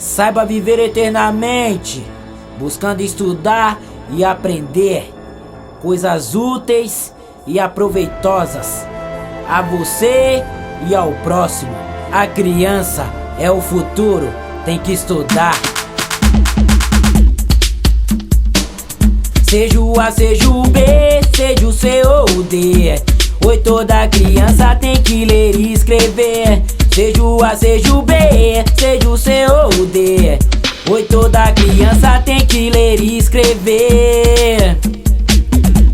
Saiba viver eternamente, buscando estudar e aprender coisas úteis e aproveitosas a você e ao próximo. A criança é o futuro, tem que estudar. Seja o A, seja o B, seja o C ou o D. Oi, toda criança tem que ler e escrever. Seja o A, seja o B, seja o C ou o D. Oi, toda criança tem que ler e escrever.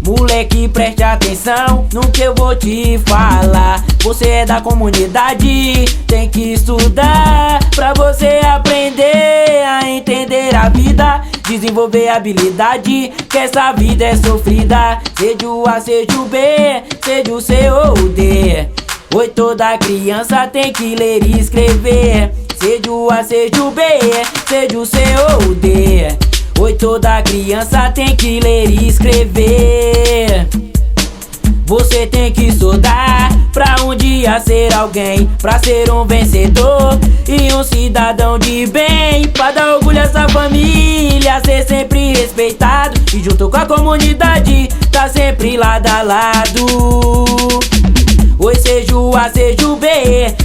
Moleque, preste atenção no que eu vou te falar. Você é da comunidade, tem que estudar pra você aprender a entender a vida, desenvolver habilidade, que essa vida é sofrida. Seja o A, seja o B, seja o C ou o D. Oi, toda criança tem que ler e escrever. Seja o A, seja o B, seja o C ou o D. Oi, toda criança tem que ler e escrever. Você tem que estudar pra um dia ser alguém, pra ser um vencedor e um cidadão de bem, pra dar orgulho a essa família, ser sempre respeitado e junto com a comunidade tá sempre lado a lado. Oi, seja o A, seja o B,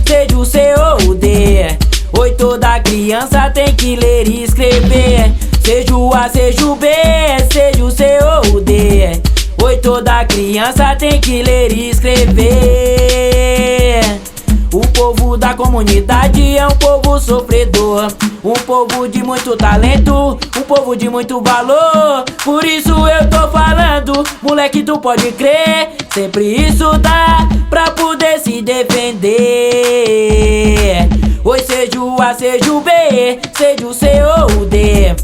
seja o C ou o D. Oi, toda criança tem que ler e escrever. Seja o A, seja o B, seja o C ou o D. Oi, toda criança tem que ler e escrever. O povo da comunidade é um povo sofredor, um povo de muito talento, um povo de muito valor. Por isso eu tô falando, moleque, tu pode crer, sempre estudar pra poder se defender. Oi, seja o A, seja o B, seja o C ou o D.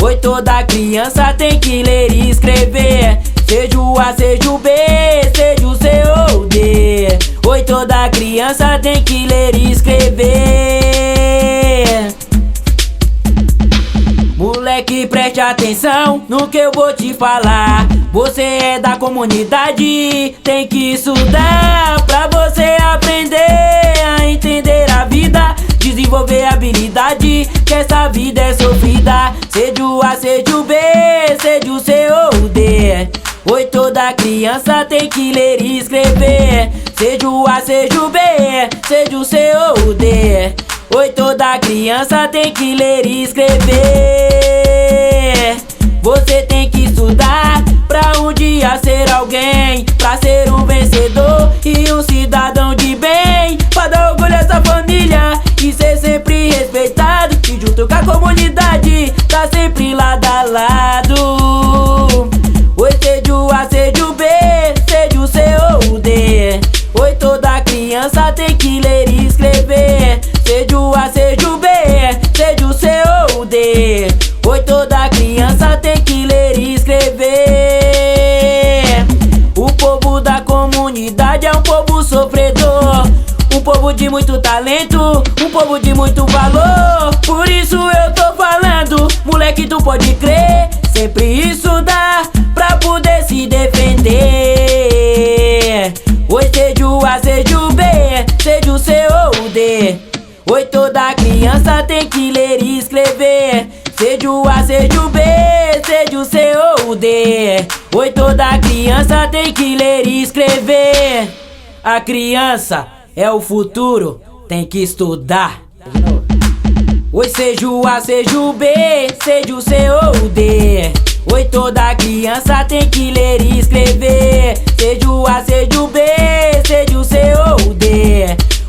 Oi, toda criança tem que ler e escrever. Seja o A, seja o B, seja o C ou o D. Oi, toda criança tem que ler e escrever. Moleque, preste atenção no que eu vou te falar. Você é da comunidade, tem que estudar pra você aprender a entender a vida, desenvolver habilidade, que essa vida é sofrida. Seja o A, seja o B, seja o C ou o D. Oi, toda criança tem que ler e escrever. Seja o A, seja o B, seja o C ou o D. Oi, toda criança tem que ler e escrever. Você tem que estudar pra um dia ser alguém, pra ser um vencedor e um cidadão de bem, pra dar orgulho a essa família e ser sempre respeitado e junto com a comunidade tá sempre lado a lado. Oi, seja o A, seja o B, seja o C ou o D. Oi, toda criança tem que ler e escrever. Seja o A, seja o B, seja o C ou o D. Oi, toda criança tem que ler e escrever. O povo da comunidade é um povo sofredor, um povo de muito talento, um povo de muito valor. Por isso eu tô falando, moleque, tu pode crer, sempre estudar pra poder se defender. Oi, seja o A, seja o B, seja o C ou o D. Oi, toda criança tem que ler e escrever. Seja o A, seja o B, seja o C ou o D. Oi, toda criança tem que ler e escrever. A criança é o futuro, tem que estudar. Oi, seja o A, seja o B, seja o C ou o D. Oi, toda criança tem que ler e escrever. Seja o A, seja o B, seja o C ou o D.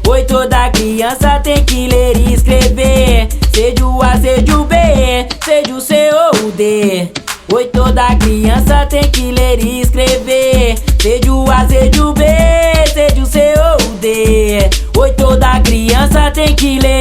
Oi, toda criança tem que ler e escrever. Seja o A, seja o B, seja o C ou o D. Oi, toda criança tem que ler e escrever. Seja o A, seja o B, seja o C ou o D. Oi, toda criança tem que ler